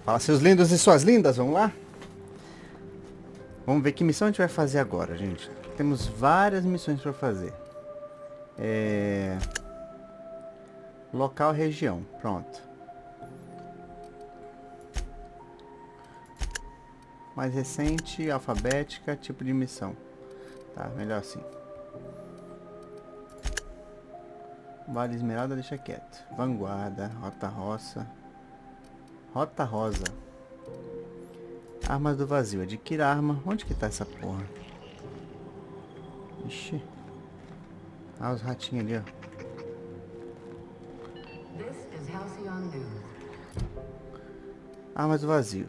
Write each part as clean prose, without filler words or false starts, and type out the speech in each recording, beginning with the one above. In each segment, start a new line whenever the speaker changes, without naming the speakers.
Fala, seus lindos e suas lindas, vamos lá? Vamos ver que missão a gente vai fazer agora, gente. Temos várias missões para fazer. Local, região, pronto. Mais recente, alfabética, tipo de missão. Tá, melhor assim. Vale Esmeralda, deixa quieto. Vanguarda, Rota Roça. Rota Rosa. Armas do vazio. Adquira arma. Onde que tá essa porra? Ixi. Ah, os ratinhos ali, ó. Armas do vazio.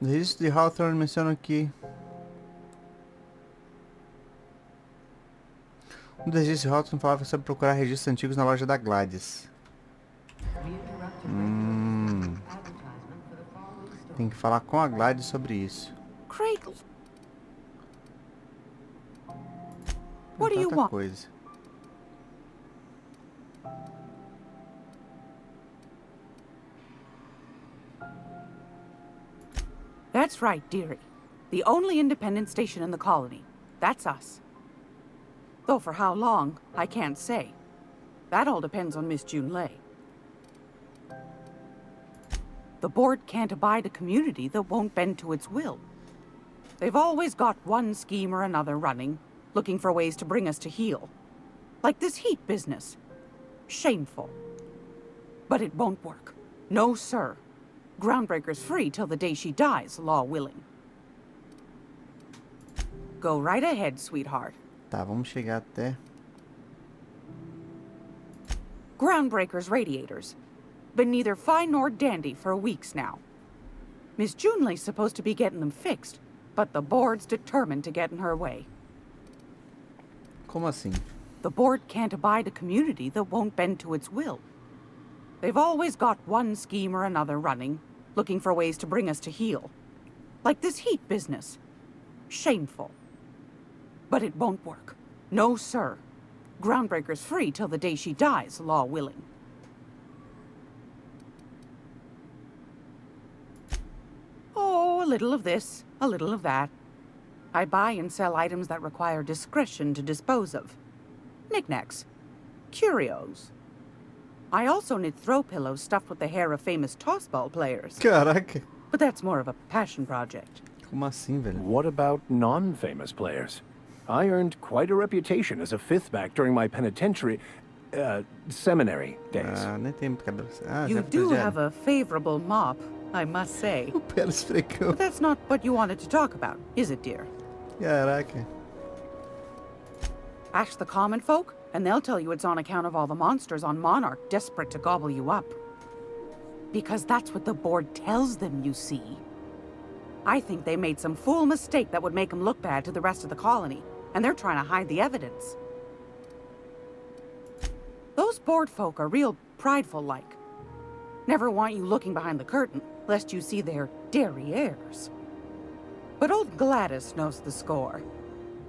No registro de Hawthorne mencionam que... Um dos registros de Hawthorne falava sobre procurar registros antigos na loja da Gladys. Tem que falar com a Gladys sobre isso.
Craig, what do you want?
Coisa.
That's right, dearie. The only independent station in the colony. That's us. Though for how long, I can't say. That all depends on Miss Junlei. The board can't abide a community that won't bend to its will. They've always got one scheme or another running, looking for ways to bring us to heel. Like this heat business. Shameful. But it won't work. No, sir. Groundbreaker's free till the day she dies, law willing. Go right ahead, sweetheart.
Tá, vamos chegar até...
Groundbreaker's radiators. Been neither fine nor dandy for weeks now. Miss Junlei's supposed to be getting them fixed, but the board's determined to get in her way.
Como assim?
The board can't abide a community that won't bend to its will. They've always got one scheme or another running, looking for ways to bring us to heel. Like this heat business. Shameful. But it won't work. No, sir. Groundbreaker's free till the day she dies, law willing. Oh, a little of this, a little of that. I buy and sell items that require discretion to dispose of. Knickknacks. Curios. I also knit throw pillows stuffed with the hair of famous tossball players.
Caraca.
But that's more of a passion project.
Como assim, velho?
What about non-famous players? I earned quite a reputation as a fifth back during my penitentiary, seminary days.
Ah, nem tem muito cabelo. Ah,
You
já
do
fez
have a favorable mop, I must say.
O pelo esfregou.
But that's not what you wanted to talk about, is it, dear?
Caraca.
Ask the common folk, and they'll tell you it's on account of all the monsters on Monarch desperate to gobble you up. Because that's what the board tells them, you see. I think they made some fool mistake that would make them look bad to the rest of the colony, and they're trying to hide the evidence. Those board folk are real prideful-like. Never want you looking behind the curtain, lest you see their derrieres. But old Gladys knows the score.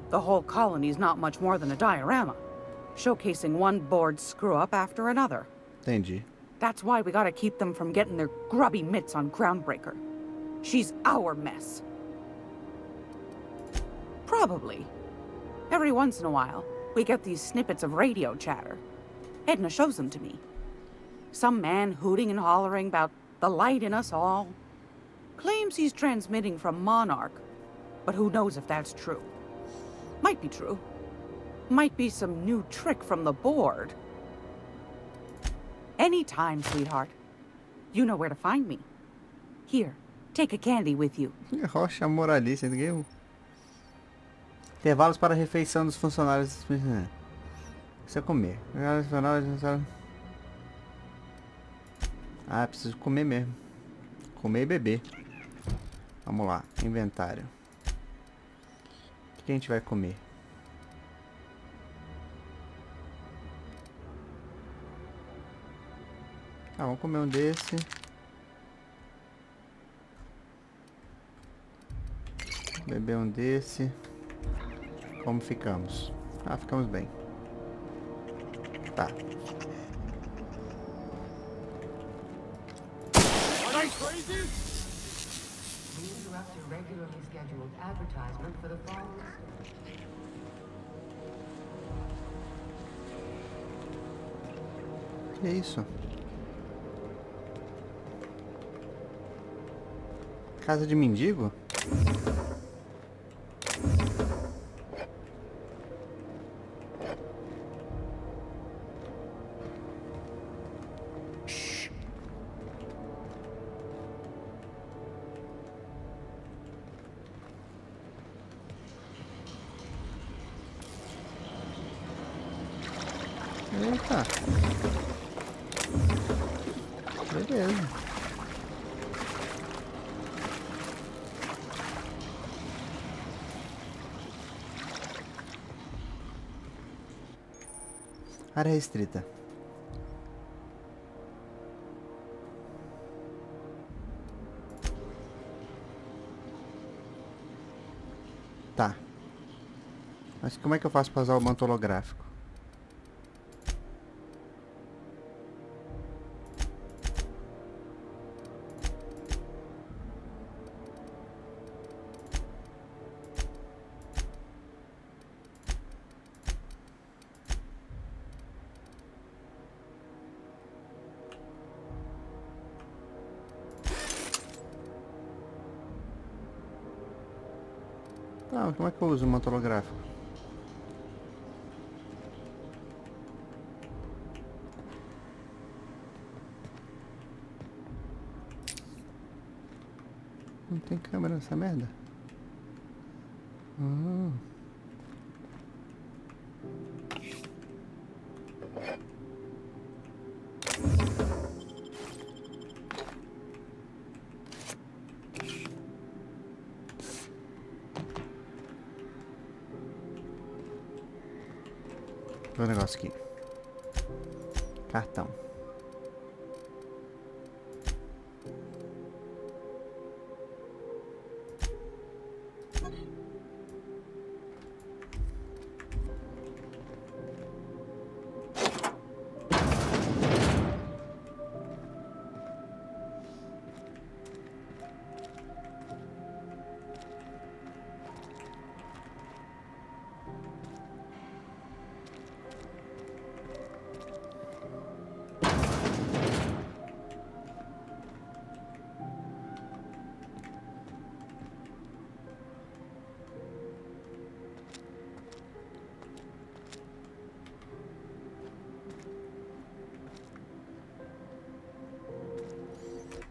The whole colony's not much more than a diorama, showcasing one board screw-up after another.
Entendi.
That's why we gotta keep them from getting their grubby mitts on Groundbreaker. She's our mess. Probably. Every once in a while, we get these snippets of radio chatter. Edna shows them to me. Some man hooting and hollering about the light in us all. Claims he's transmitting from Monarch, but who knows if that's true. Might be true. Might be some new trick from the board. Anytime, sweetheart. You know where to find me. Here, take a candy with you.
Rocha moralista. Intervalos para a refeição dos funcionários. Isso é comer. Ah, preciso comer mesmo. Comer e beber. Vamos lá. Inventário. O que a gente vai comer? Ah, vamos comer um desse. Beber um desse. Como ficamos? Ah, ficamos bem. Tá.
interrupt your regularly scheduled advertisement for the following.
Que isso? Casa de mendigo? Eita. Beleza. Área restrita. Tá. Mas como é que eu faço para usar o manto holográfico? Tá, como é que eu uso o manto holográfico? Não tem câmera nessa merda? Vê o negócio aqui. Cartão.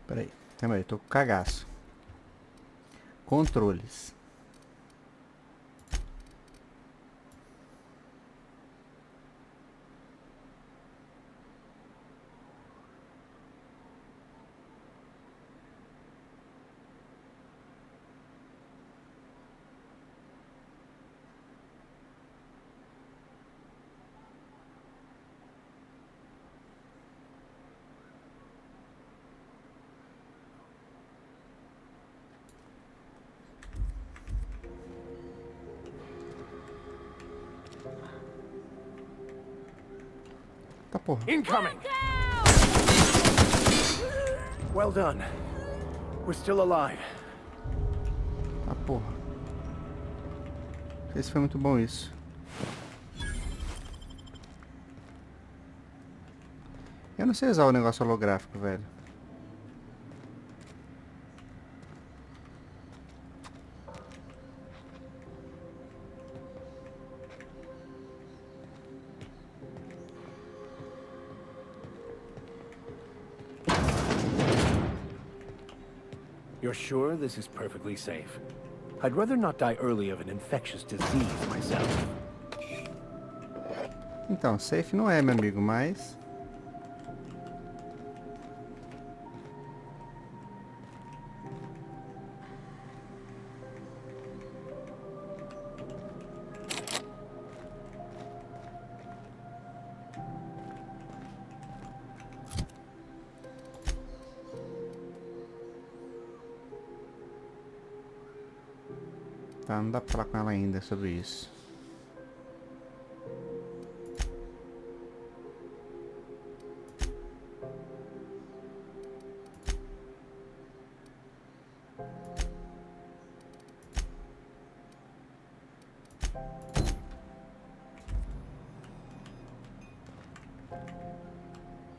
Peraí, calma aí, tô com cagaço. Controles. Tá porra.
Incoming! Well done. We're still alive.
Tá porra. Não sei se foi muito bom isso. Eu não sei usar o negócio holográfico, velho.
You're sure this is perfectly safe? I'd rather not die early of an infectious disease myself.
Então, safe não é, meu amigo, mas... Tá, não dá pra falar com ela ainda sobre isso.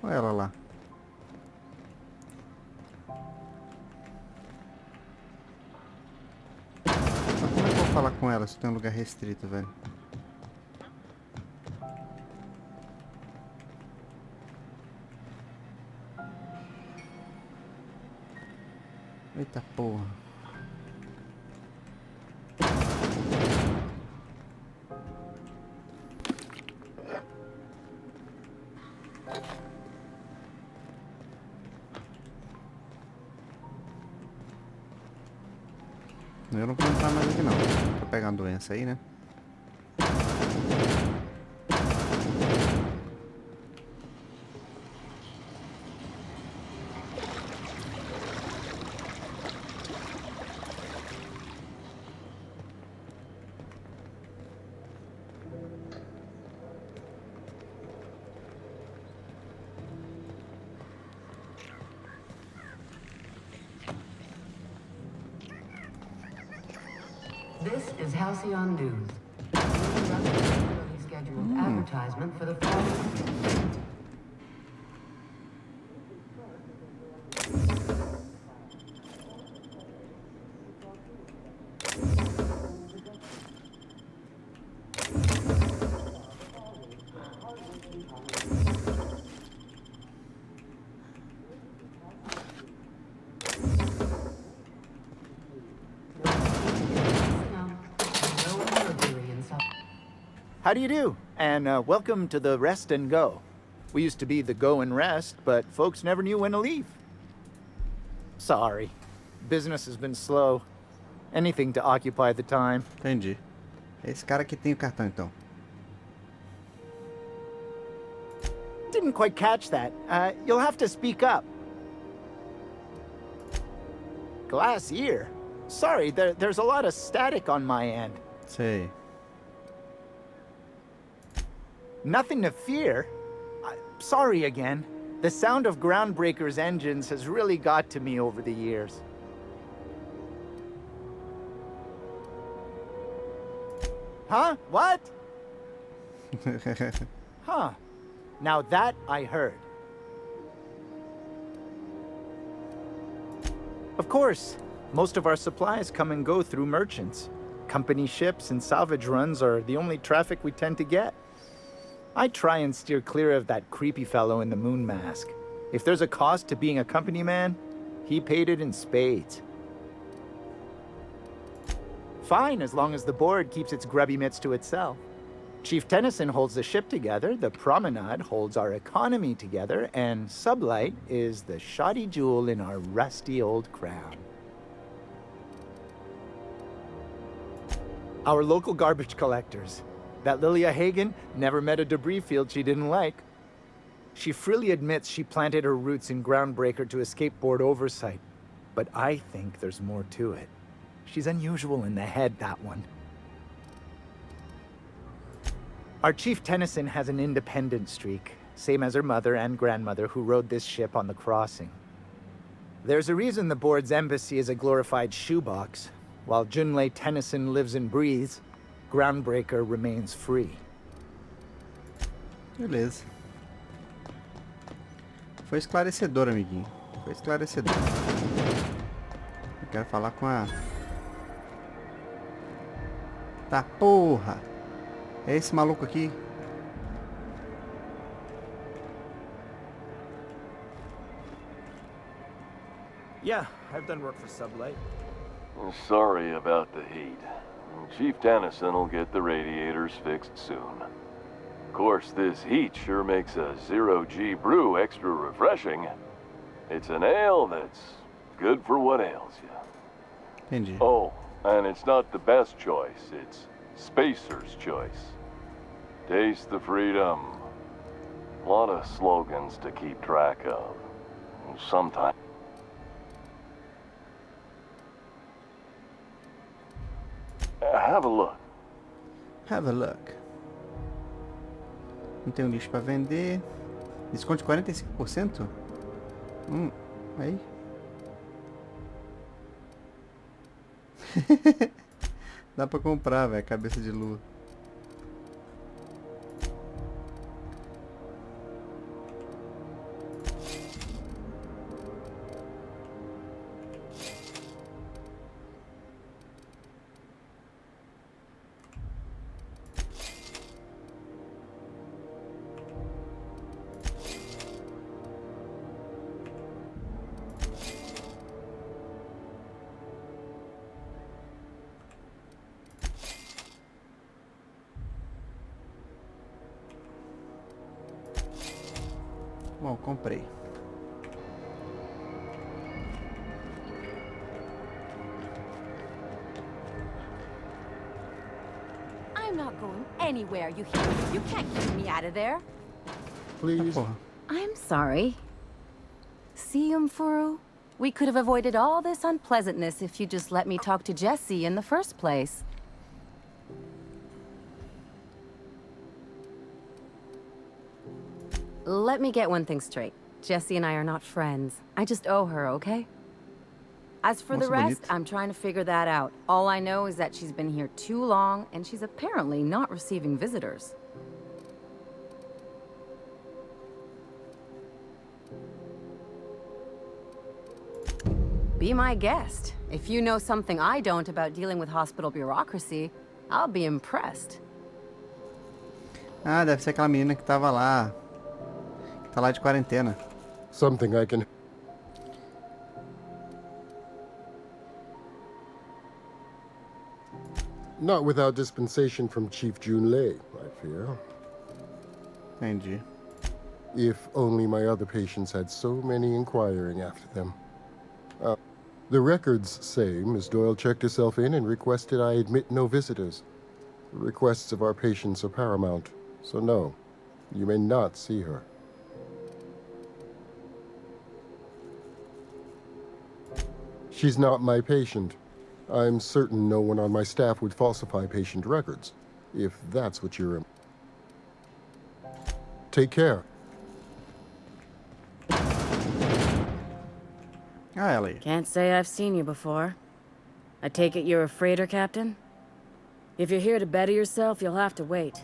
Olha ela lá. Mas como é que eu vou falar com ela se tem um lugar restrito, velho? Eita porra. Eu não vou entrar mais aqui não. Pra pegar uma doença aí, né?
This is Halcyon News. Regularly scheduled advertisement for the following.
How do you do? And welcome to the Rest and Go. We used to be the Go and Rest, but folks never knew when to leave. Sorry. Business has been slow. Anything to occupy the time.
Entendi. É esse cara que tem o cartão, então.
Didn't quite catch that. You'll have to speak up. Glass ear? Sorry, there's a lot of static on my end.
Sei.
Nothing to fear. Sorry again. The sound of Groundbreaker's engines has really got to me over the years. Huh? What? Huh. Now that I heard. Of course, most of our supplies come and go through merchants. Company ships and salvage runs are the only traffic we tend to get. I try and steer clear of that creepy fellow in the moon mask. If there's a cost to being a company man, he paid it in spades. Fine, as long as the board keeps its grubby mitts to itself. Chief Tennyson holds the ship together, the Promenade holds our economy together, and Sublight is the shoddy jewel in our rusty old crown. Our local garbage collectors. That Lilia Hagen never met a debris field she didn't like. She freely admits she planted her roots in Groundbreaker to escape board oversight. But I think there's more to it. She's unusual in the head, that one. Our Chief Tennyson has an independent streak, same as her mother and grandmother who rode this ship on the crossing. There's a reason the board's embassy is a glorified shoebox. While Junlei Tennyson lives and breathes, Groundbreaker remains free.
Beleza. Foi esclarecedor, amiguinho. Foi esclarecedor. Eu quero falar com a... Tá porra! É esse maluco aqui.
Yeah, I've done work for Sublight.
Sorry about the heat. Chief Tennyson will get the radiators fixed soon. Of course, this heat sure makes a zero-G brew extra refreshing. It's an ale that's good for what ails you.
Entendi.
Oh, and it's not the best choice. It's Spacer's choice. Taste the freedom. A lot of slogans to keep track of. Sometimes... Have a look.
Have a look. Não tem um lixo pra vender. Desconto de 45%? Aí. Dá pra comprar, velho. Cabeça de lua. Bom, comprei.
I'm not going anywhere, you hear? You can't keep me out of there.
Ah, porra.
I'm sorry. Sejam, Furu? We could have avoided all this unpleasantness if you just let me talk to Jesse in the first place. Let me get one thing straight. Jesse and I are not friends. I just owe her, okay? As for the
Moça
rest,
bonita.
I'm trying to figure that out. All I know is that she's been here too long, and she's apparently not receiving visitors. Be my guest. If you know something I don't about dealing with hospital bureaucracy, I'll be impressed.
Ah, deve ser aquela menina que tava lá. Que tá lá de quarentena.
Something I can... Not without dispensation from Chief Junlei, I fear.
Entendi.
If only my other patients had so many inquiring after them. The records say Miss Doyle checked herself in and requested I admit no visitors. The requests of our patients are paramount, so no, you may not see her. She's not my patient. I'm certain no one on my staff would falsify patient records, if that's what you're... Take care.
Ah, ela aí.
Can't say I've seen you before. I take it you're a freighter captain? If you're here to better yourself, you'll have to wait.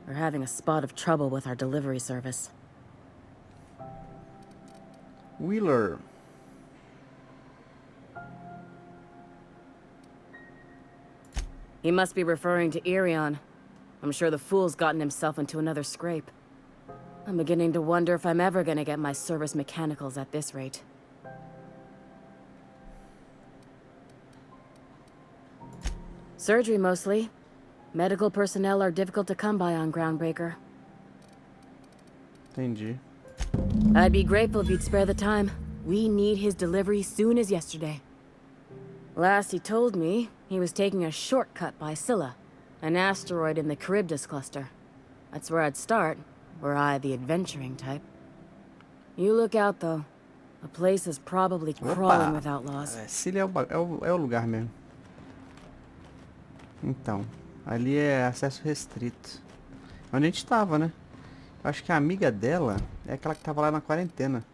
We're having a spot of trouble with our delivery service.
Wheeler.
He must be referring to Irion. I'm sure the fool's gotten himself into another scrape. I'm beginning to wonder if I'm ever gonna get my service mechanicals at this rate. Surgery, mostly. Medical personnel are difficult to come by on Groundbreaker.
Entendi.
I'd be grateful if you'd spare the time. We need his delivery soon as yesterday. Last he told me, he was taking a shortcut by Scylla, an asteroid in the Charybdis cluster. That's where I'd start, were I the adventuring type. You look out, though. The place is probably crawling with outlaws.
Sicília é o lugar mesmo. Então, ali é acesso restrito. Onde a gente tava, né? Eu acho que a amiga dela é aquela que tava lá na quarentena.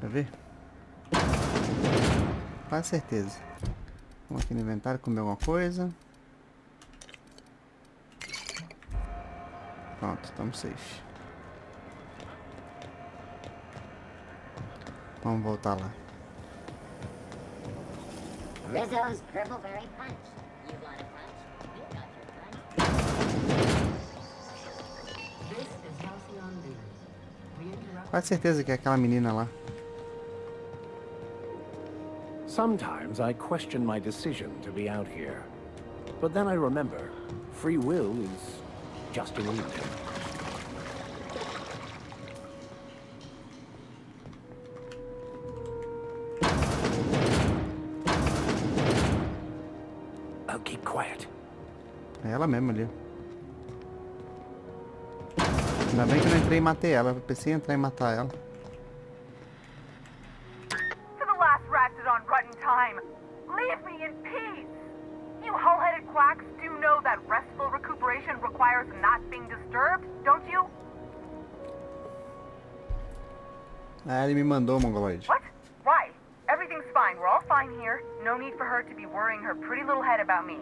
Quer ver? Quase certeza. Vamos aqui no inventário comer alguma coisa. Pronto, estamos safe. Vamos voltar lá.
Rizzo's Purpleberry Punch. You want a punch? You got your punch.
This is Halcyon News. We interrupt.
Quase certeza que é aquela menina lá.
Sometimes I question my decision to be out here. But then I remember, free will is just an illusion. I'll keep quiet.
É ela mesma ali. Ainda bem que eu não entrei e matei ela. Eu pensei em entrar e matar ela.
For the last ratted on rotten time, leave me in peace! You hull-headed quacks do know that restful recuperation requires not being disturbed, don't you?
Ah, ele me mandou, mongoloide.
What? Why? Everything's fine. We're all fine here. No need for her to be worrying her pretty little head about me.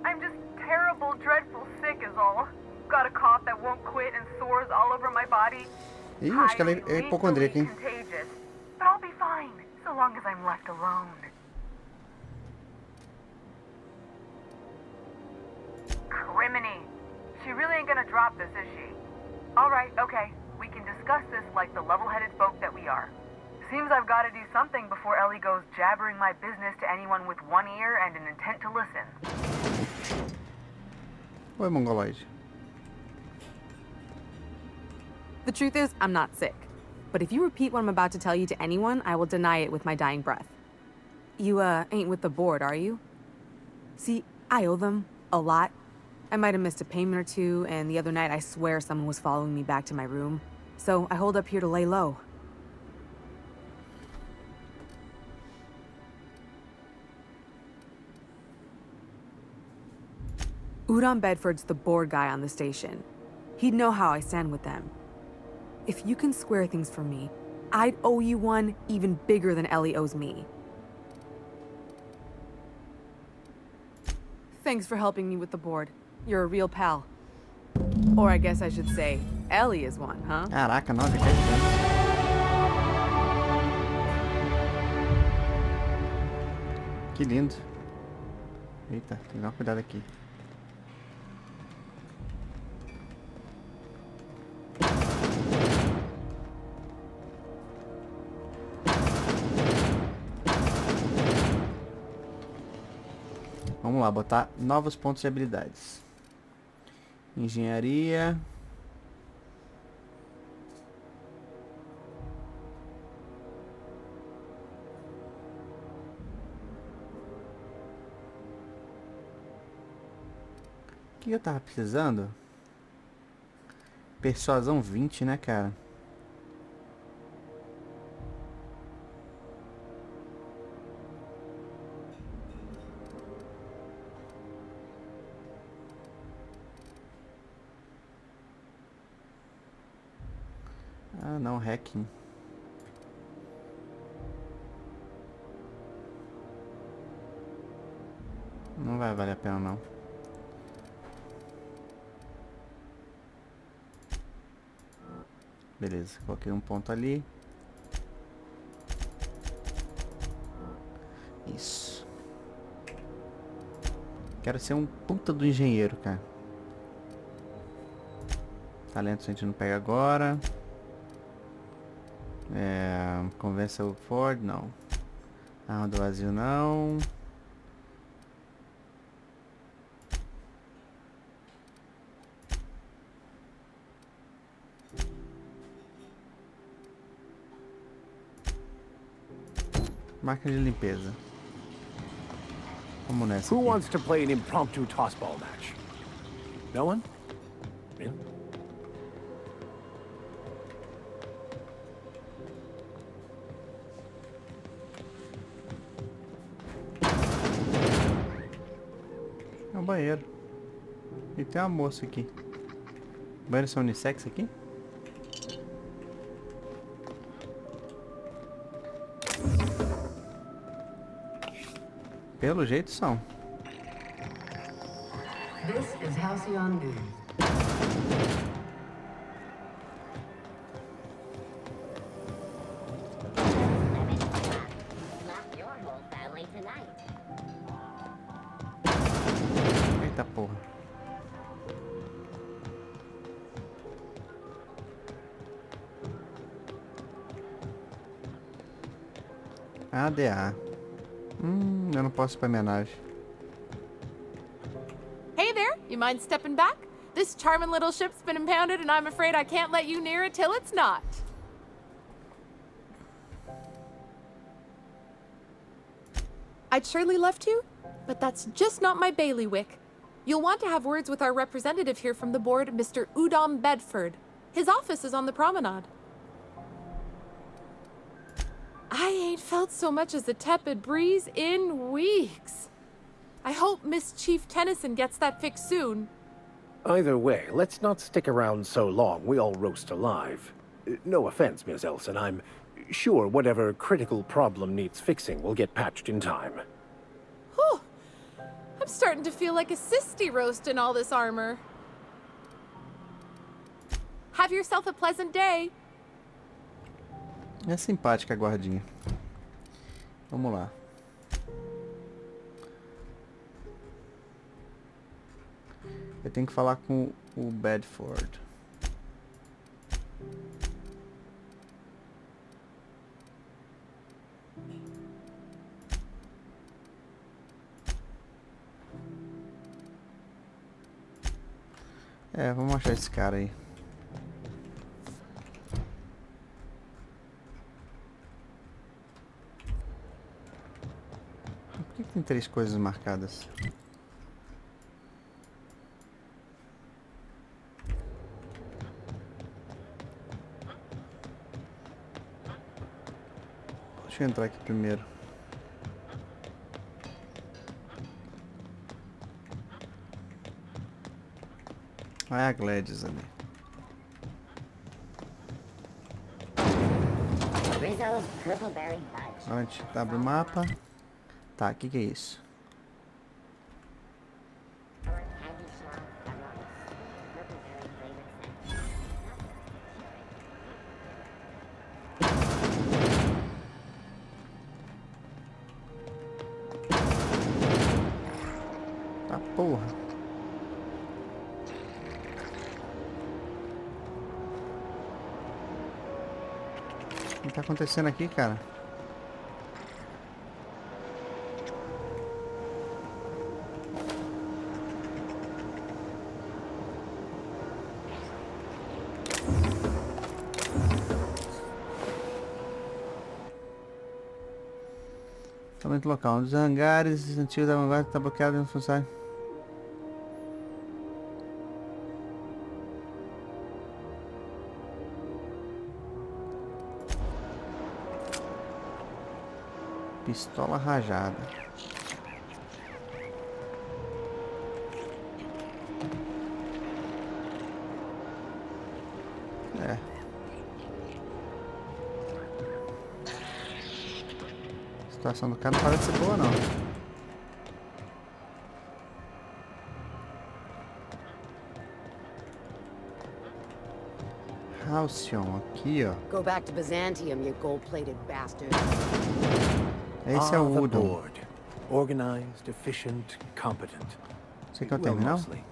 I'm just terrible, dreadful sick is all. Got a cough that won't quit and sores all over my body.
Ih, acho que ela é hipocondríaca, hein?
Contagious. But I'll be fine, so long as I'm left alone. Criminy. She really ain't gonna drop this, is she? Alright, okay. We can discuss this like the level-headed folk that we are. Seems I've got to do something before Ellie goes jabbering my business to anyone with one ear and an intent to listen.
Oi, mongoloide.
The truth is, I'm not sick. But if you repeat what I'm about to tell you to anyone, I will deny it with my dying breath. You, ain't with the board, are you? See, I owe them a lot. I might have missed a payment or two, and the other night I swear someone was following me back to my room. So I hold up here to lay low. Udon Bedford's the board guy on the station. He'd know how I stand with them. If you can square things for me, I'd owe you one even bigger than Ellie owes me. Thanks for helping me with the board. You're a real pal. Or I guess I should say, Ellie is one, huh?
Caraca, 9 questões. Que lindo. Eita, tem que dar cuidado aqui. Vamos lá, botar novos pontos de habilidades. Engenharia. O que eu tava precisando? Persuasão 20, né, cara? Ah, não, hacking. Não vai valer a pena, não. Beleza, coloquei um ponto ali. Isso. Quero ser um puta do engenheiro, cara. Talento a gente não pega agora. Convença o Ford, não. Arma do vazio, não. Máquina de limpeza. Vamos nessa.
Who
Aqui.
wants to play an impromptu tossball match? No one? Really?
É um banheiro. E tem uma moça aqui. Banheiros são unissex aqui? Pelo jeito são.
This is Halcyon News.
Lock your whole family tonight.
Eita porra. ADA. Eu não posso ir pra minha nave.
Hey there, you mind stepping back? This charming little ship's been impounded and I'm afraid I can't let you near it till it's not. I'd surely love to, but that's just not my bailiwick. You'll want to have words with our representative here from the board, Mr. Udon Bedford. His office is on the promenade. I ain't felt so much as a tepid breeze in weeks. I hope Miss Chief Tennyson gets that fixed soon.
Either way, let's not stick around so long we all roast alive. No offense, Miss Elson, I'm sure whatever critical problem needs fixing will get patched in time.
Whew. I'm starting to feel like a sisty roast in all this armor. Have yourself a pleasant day.
É simpática a guardinha. Vamos lá. Eu tenho que falar com o Bedford. É, vamos achar esse cara aí. Por que tem 3 coisas marcadas? Deixa eu entrar aqui primeiro. Ah, é a Gladys ali.
Rizzo's Purpleberry Fudge.
Onde? Abre o mapa. Tá, o que é isso?
Candy shop Abraços. Purpleberry flavored scent.
Tá porra. O que tá acontecendo aqui, cara? Somente local. Um dos hangares antigos da Vanguarda está bloqueado e não funciona. Pistola rajada. É. A situação do cara não parece ser boa, não. Halcyon, aqui, ó.
Go back to Byzantium, you gold-plated bastard.
Esse é o
the
Udon.
board. Organized, efficient, competent.
Você quer o
Well,
terminal?
mostly.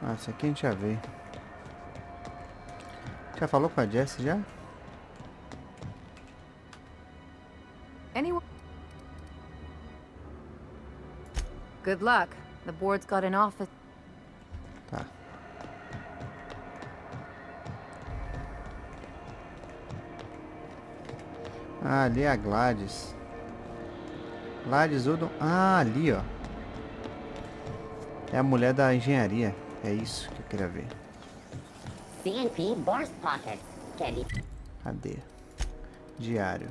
Ah, esse aqui a gente já veio. Já falou com a Jessie já?
Anyone? Good luck. The board's got an office.
Tá. Ah, ali é a Gladys. Gladys Udon. Ah, ali, ó. É a mulher da engenharia. É isso que eu queria ver.
CNP Burst Pockets. Candy.
Cadê? Diário.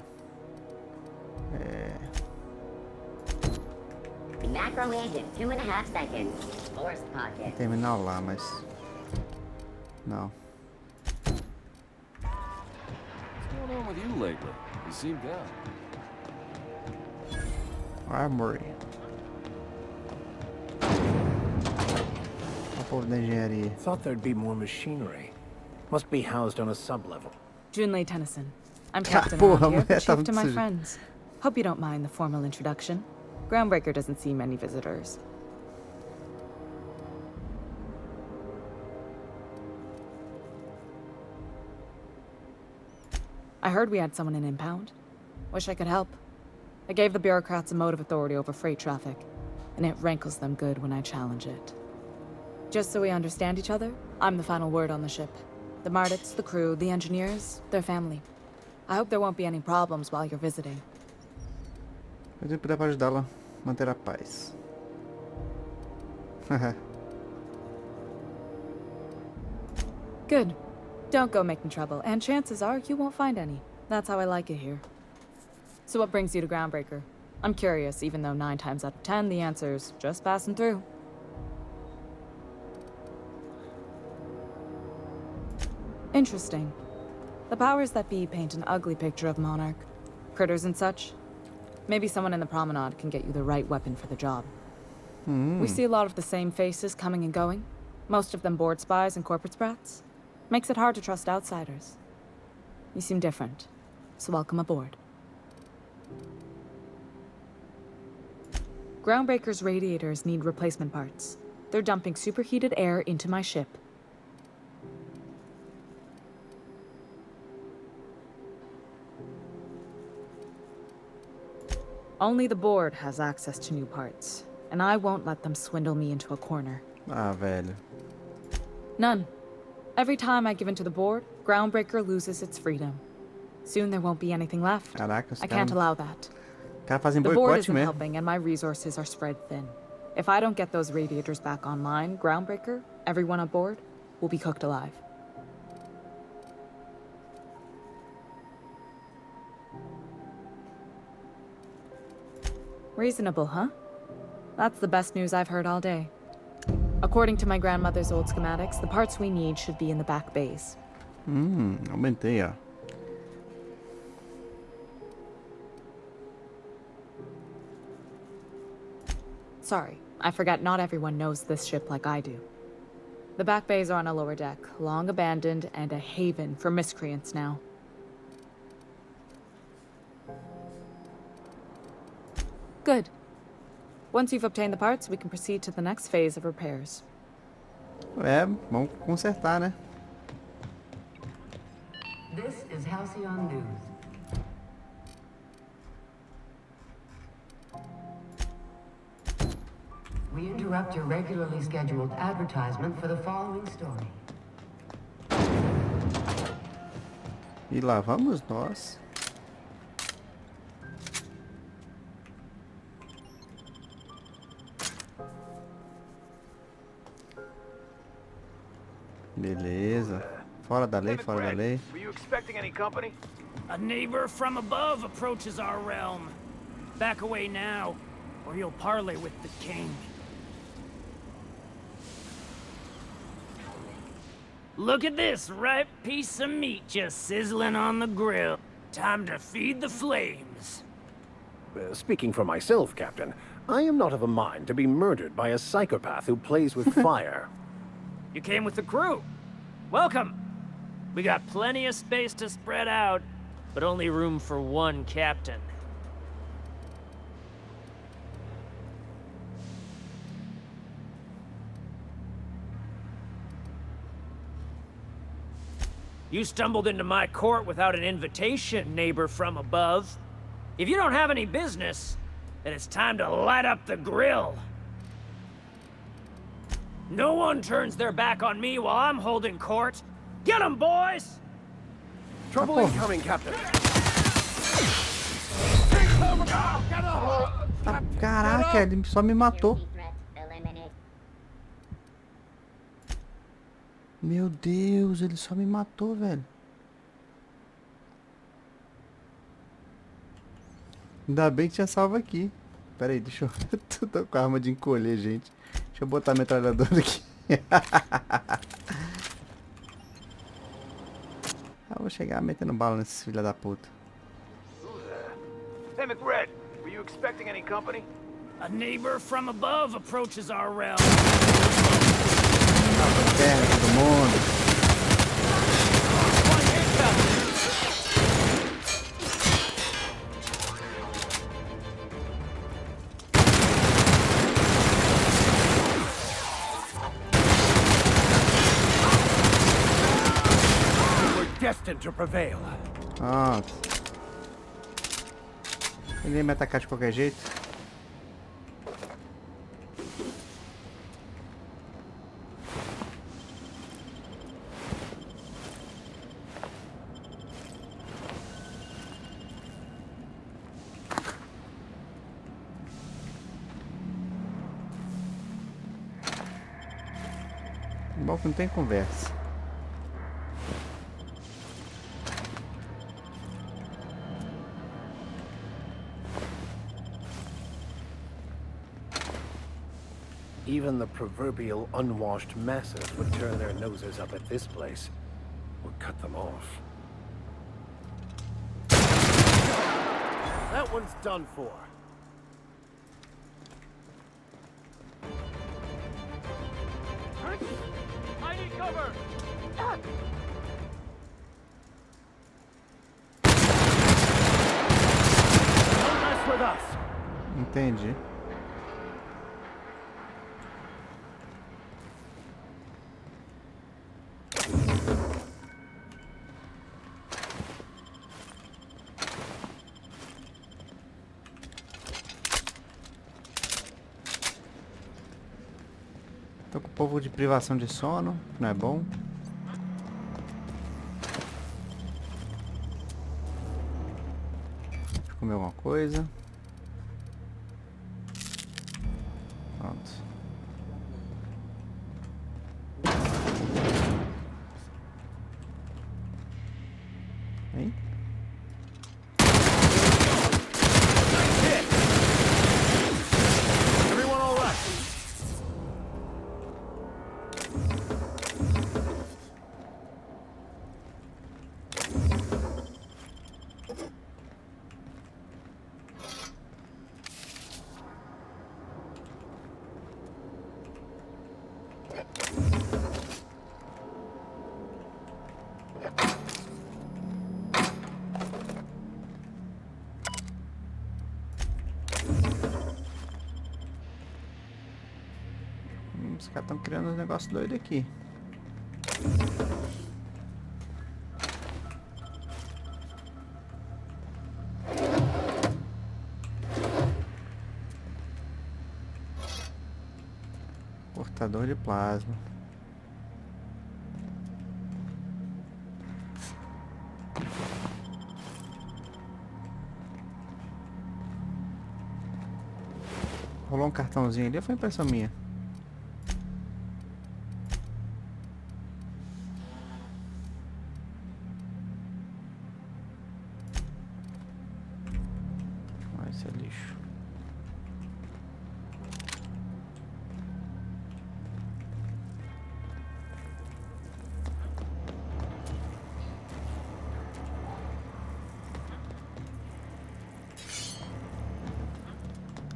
Macro agent, 2.5 seconds. Burst Pocket.
Terminal lá, mas... Não.
What's going on with you lately? You seem down.
Armory. O povo da engenharia.
Thought there'd be more machinery. Must be housed on a sub-level.
Junlei Tennyson. I'm captain
porra,
around here,
mulher,
but
tá
chief to
muito
my
sujo.
friends. Hope you don't mind the formal introduction. Groundbreaker doesn't see many visitors. I heard we had someone in impound. Wish I could help. I gave the bureaucrats a motive authority over freight traffic, and it rankles them good when I challenge it. Just so we understand each other, I'm the final word on the ship. The Mardits, the crew, the engineers, their family. I hope there won't be any problems while you're visiting.
Mas eu puder para ajudá-la a manter a paz.
Good. Don't go making trouble, and chances are you won't find any. That's how I like it here. So what brings you to Groundbreaker? I'm curious, even though 9 times out of 10 the answer's just passing through. Interesting. The powers that be paint an ugly picture of Monarch. Critters and such. Maybe someone in the promenade can get you the right weapon for the job. We see a lot of the same faces coming and going. Most of them board spies and corporate sprats. Makes it hard to trust outsiders. You seem different, so welcome aboard. Groundbreaker's radiators need replacement parts. They're dumping superheated air into my ship.
Only the board has access to new parts, and I won't let them swindle me into a corner.
Ah, velho.
None. Every time I give in to the board, Groundbreaker loses its freedom. Soon there won't be anything left.
Caraca,
I can't allow that.
Cara fazem
The board
boicote
isn't
mesmo.
helping, and my resources are spread thin. If I don't get those radiators back online, Groundbreaker, everyone on board, will be cooked alive. Reasonable, huh? That's the best news I've heard all day. According to my grandmother's old schematics, the parts we need should be in the back bays.
Aumentei, ó.
Sorry, I forget not everyone knows this ship like I do. The back bays are on a lower deck, long abandoned and a haven for miscreants now. Good. Once you've obtained the parts, we can proceed to the next phase of repairs.
É, vamos consertar, né?
This is Halcyon News. We interrupt your regularly scheduled advertisement for the following story.
E lá vamos nós. Beleza. Fora da lei, fora da lei.
Were you expecting any company?
A neighbor from above approaches our realm. Back away now, or you'll parley with the king. Look at this ripe piece of meat just sizzling on the grill. Time to feed the flames.
Speaking for myself, Captain, I am not of a mind to be murdered by a psychopath who plays with fire.
You came with the crew. Welcome. We got plenty of space to spread out, but only room for one captain. You stumbled into my court without an invitation, neighbor from above. If you don't have any business, then it's time to light up the grill. No one turns their back on me while I'm holding court. Get 'em, boys!
Trouble incoming, Captain.
Ah, caraca, ele só me matou. Meu Deus, ele só me matou, velho. Ainda bem que tinha salvo aqui. Pera aí, deixa eu... Tô com a arma de encolher, gente. Deixa eu botar a metralhadora aqui. Vou chegar metendo bala nesses filha da puta.
Hey, McRed, were you expecting any company?
A neighbor from above approaches our realm.
Perna, todo mundo.
Destined to prevail.
Ah. Ele ia me atacar de qualquer jeito. Bom que não tem conversa.
Even the proverbial unwashed masses would turn their noses up at this place, or cut them off. That one's done for.
I need cover!
Don't mess with us!
Entendi. Tô com um pouco de privação de sono, não é bom. Deixa eu comer alguma coisa. Pronto. Hein?
Everyone all right?
Os caras estão criando uns negócios doidos aqui. Portador de plasma. Rolou um cartãozinho ali ou foi impressão minha? Isso é lixo.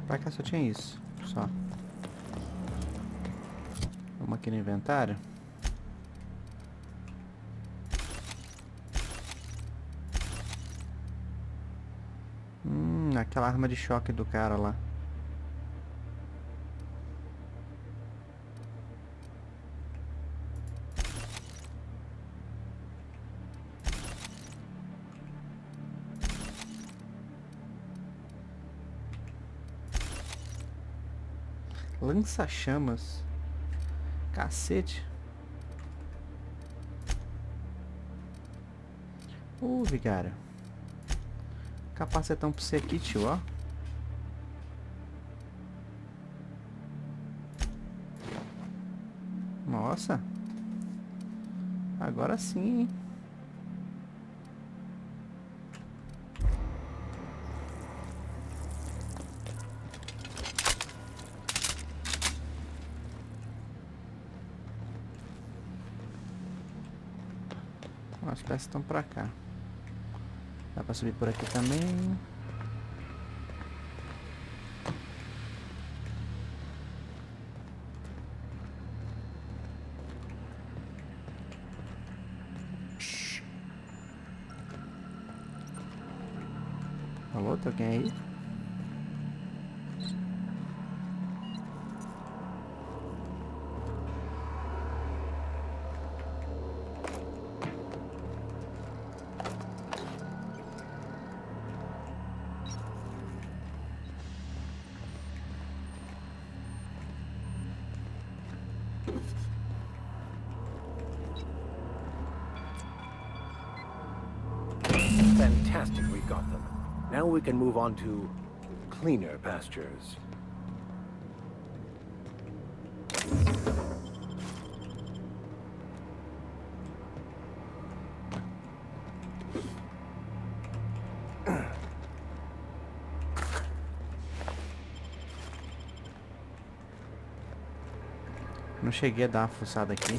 Pra cá só tinha isso. Só. Vamos aqui no inventário. Aquela arma de choque do cara lá. Lança-chamas. Cacete. Vigário. Capacetão pra você aqui, tio, ó. Nossa. Agora sim, hein? As peças estão pra cá. Dá pra subir por aqui também. Alô, tem alguém aí?
Fantastic, we got them. Now we can move on to cleaner pastures.
Não cheguei a dar uma fuçada aqui.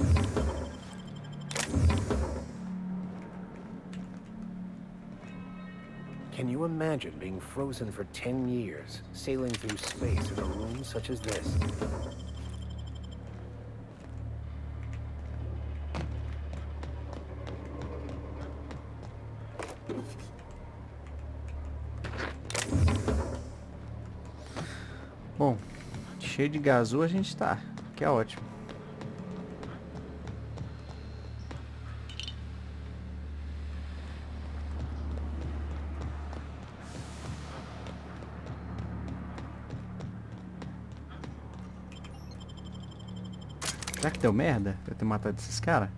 Can you imagine being frozen for 10 years, sailing through space in a room such as this?
Bom, cheio de gazu a gente tá, que é ótimo. Será que deu merda eu ter matado esses caras?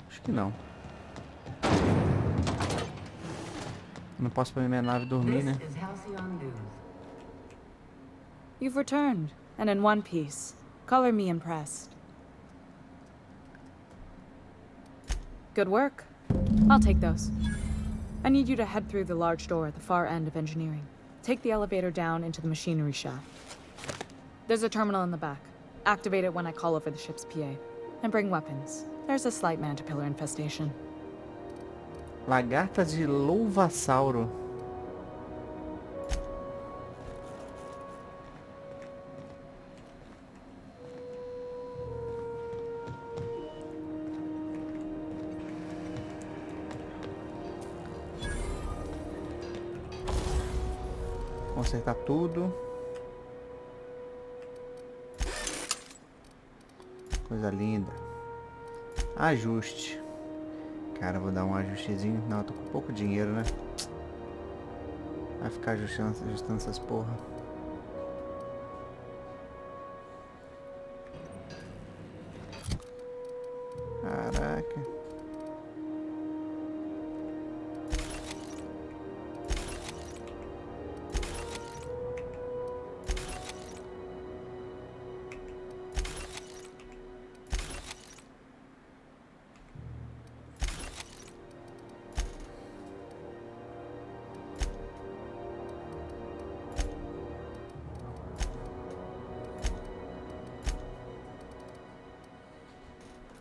Acho que não. Não posso pra minha nave dormir, né?
You've returned, and in one piece. Color me impressed. Good work. I'll take those. I need you to head through the large door at the far end of engineering. Take the elevator down into the machinery shaft. There's a terminal in the back. Activate it when I call over the ship's PA. And bring weapons. There's a slight mantipillar infestation.
Lagarta de louva-sauro. Consertar tudo. Coisa linda. Ajuste. Cara, vou dar um ajustezinho. Não, eu tô com pouco dinheiro, né? Vai ficar ajustando essas porra. Caraca.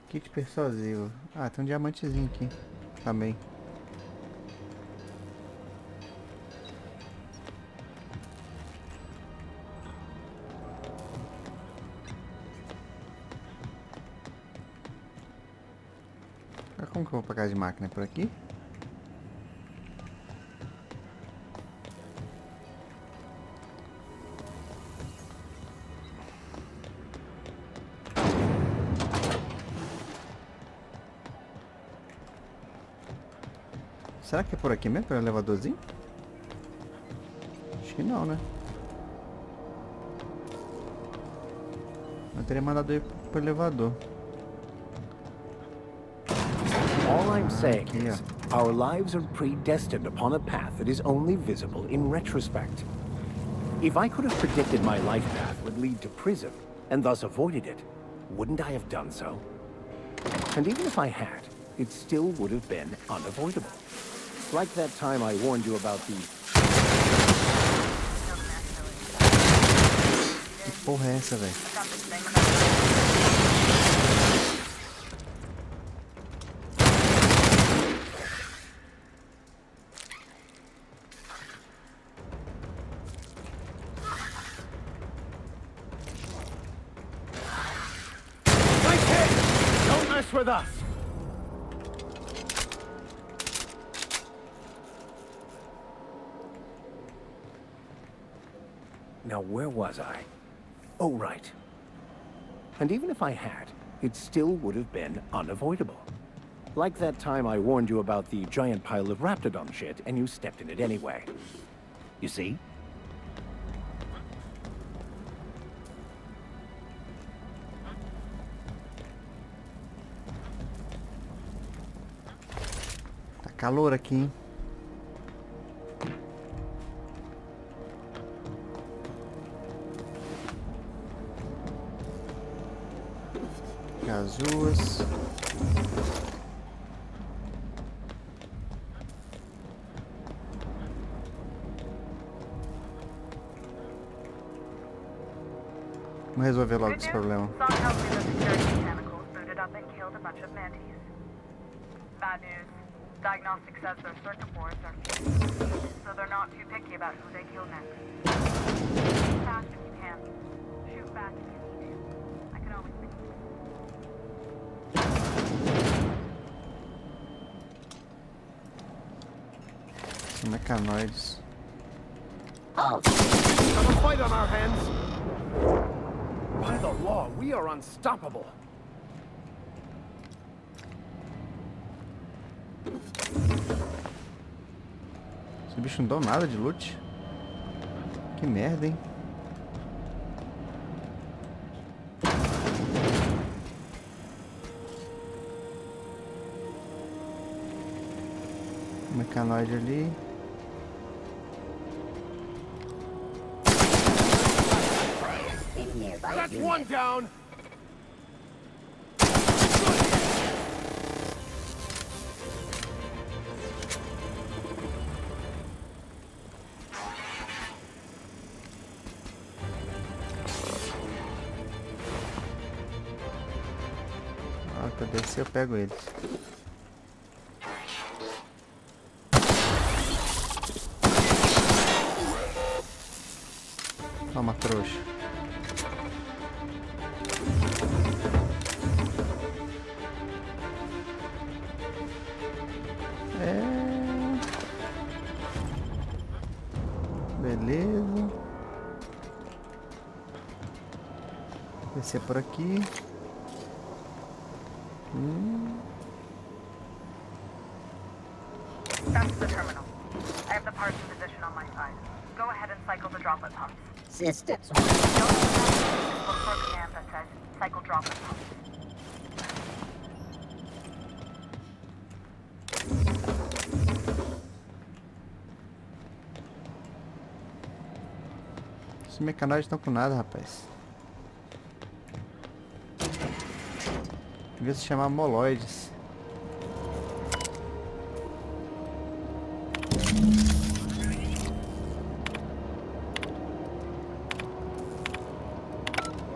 Kit persuasivo. Ah, tem um diamantezinho aqui também. Como que eu vou pra casa de máquina? Por aqui? Será que é por aqui mesmo, pelo elevadorzinho? Acho que não, né? Eu teria mandado ir pro elevador.
All I'm saying is, our lives are predestined upon a path that is only visible in retrospect. If I could have predicted my life path would lead to prison, and thus avoided it, wouldn't I have done so? And even if I had, it still would have been unavoidable. Like that time I warned you about the...
Que porra é essa, velho?
Nice hit! Don't mess with us! Now, where was I? Oh, right. And even if I had, it still would have been unavoidable. Like that time I warned you about the giant pile of Raptidon shit, and you stepped in it anyway. You see?
Tá calor aqui, hein? As ruas. Vamos resolver logo esse problema.
Bad news. Diagnostic says their circuit boards are fused, so they're not too picky about who they kill next. Shoot fast if you can. Shoot back if you need to. I can always fix it.
São mecanoides.
Have a fight on our hands. By the law, we are unstoppable.
Esse bicho não deu nada de loot. Que merda, hein? Mecanoide ali.
That's one down.
Na hora que eu descer, eu pego eles. Toma, trouxa. Beleza. Descer por aqui.
That's the terminal. I have the parts in position on my side. Go ahead and cycle the droplet pumps.
Systems.
Look for a command that says cycle droplet pumps.
Os mecanoides estão com nada, rapaz. Devia se chamar moloides.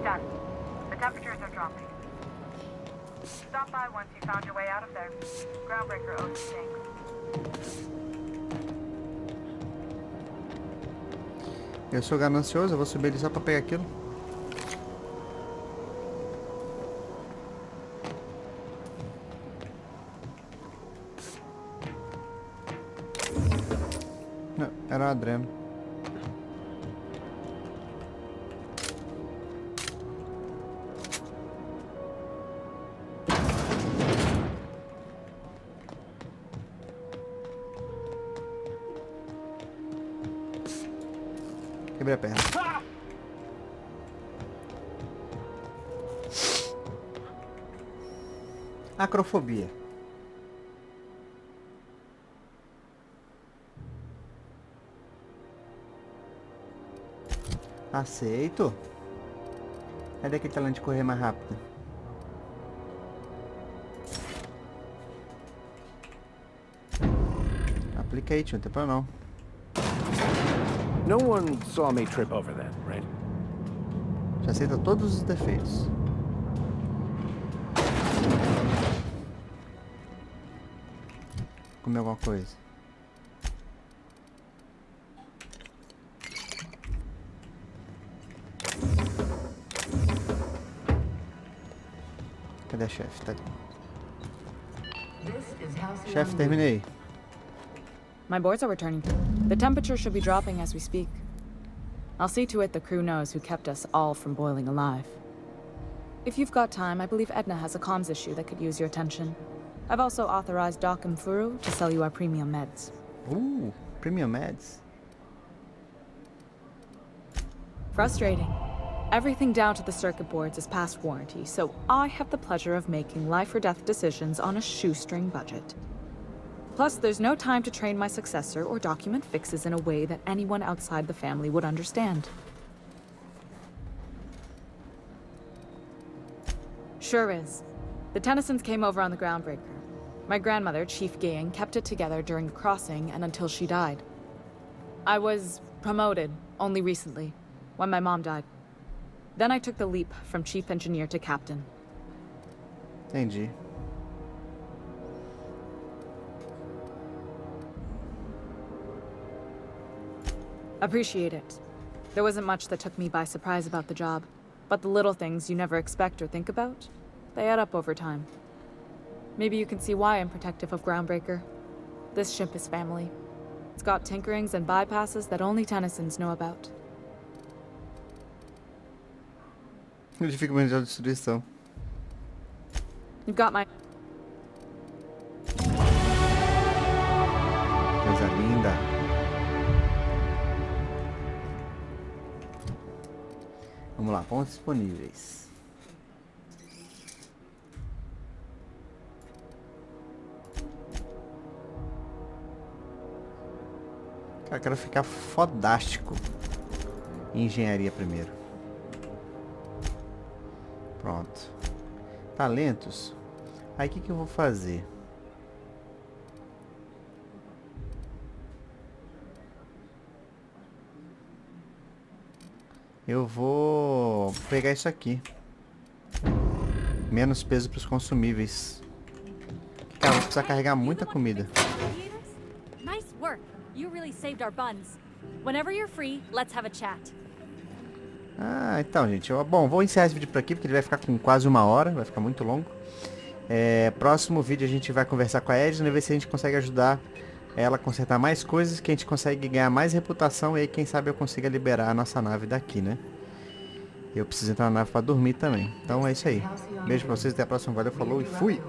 Done. The temperatures are dropping. Stop by once you found your way out of there. Groundbreaker owes you things.
Eu sou ganancioso, eu vou subir ali só pra pegar aquilo. Não, era um adreno. Quebrei a perna. Acrofobia. Aceito. Cadê aquele talento de correr mais rápido? Aplica aí, tio, não tem problema não.
No one saw me trip over that, right?
Já aceita todos os defeitos. Comer alguma coisa. Cadê a chefe? Tá ali. Chefe, terminei.
My boards are returning. The temperature should be dropping as we speak. I'll see to it the crew knows who kept us all from boiling alive. If you've got time, I believe Edna has a comms issue that could use your attention. I've also authorized Doc and Furu to sell you our premium meds.
Ooh, premium meds.
Frustrating. Everything down to the circuit boards is past warranty, so I have the pleasure of making life or death decisions on a shoestring budget. Plus, there's no time to train my successor or document fixes in a way that anyone outside the family would understand. Sure is. The Tennysons came over on the Groundbreaker. My grandmother, Chief Gang, kept it together during the crossing and until she died. I was promoted only recently, when my mom died. Then I took the leap from Chief Engineer to Captain.
Entendi.
Appreciate it. There wasn't much that took me by surprise about the job, but the little things you never expect or think about, they add up over time. Maybe you can see why I'm protective of Groundbreaker. This ship is family. It's got tinkerings and bypasses that only Tennysons know about.
Ele fica manjando destruição.
You've got my...
Coisa linda. Vamos lá, pontos disponíveis. Cara, eu quero ficar fodástico em engenharia primeiro. Pronto. Talentos. Aí o que eu vou fazer? Eu vou pegar isso aqui. Menos peso para os consumíveis. Cara, vou precisar carregar muita comida.
Nice work. You really saved our buns. Whenever you're free, let's have a chat.
Ah, então, gente. Bom, vou encerrar esse vídeo por aqui, porque ele vai ficar com quase 1 hora. Vai ficar muito longo. Próximo vídeo a gente vai conversar com a Edna e ver se a gente consegue ajudar ela a consertar mais coisas, que a gente consegue ganhar mais reputação, e aí quem sabe eu consiga liberar a nossa nave daqui, né? Eu preciso entrar na nave para dormir também. Então é isso aí. Beijo pra vocês, até a próxima. Valeu, falou e fui!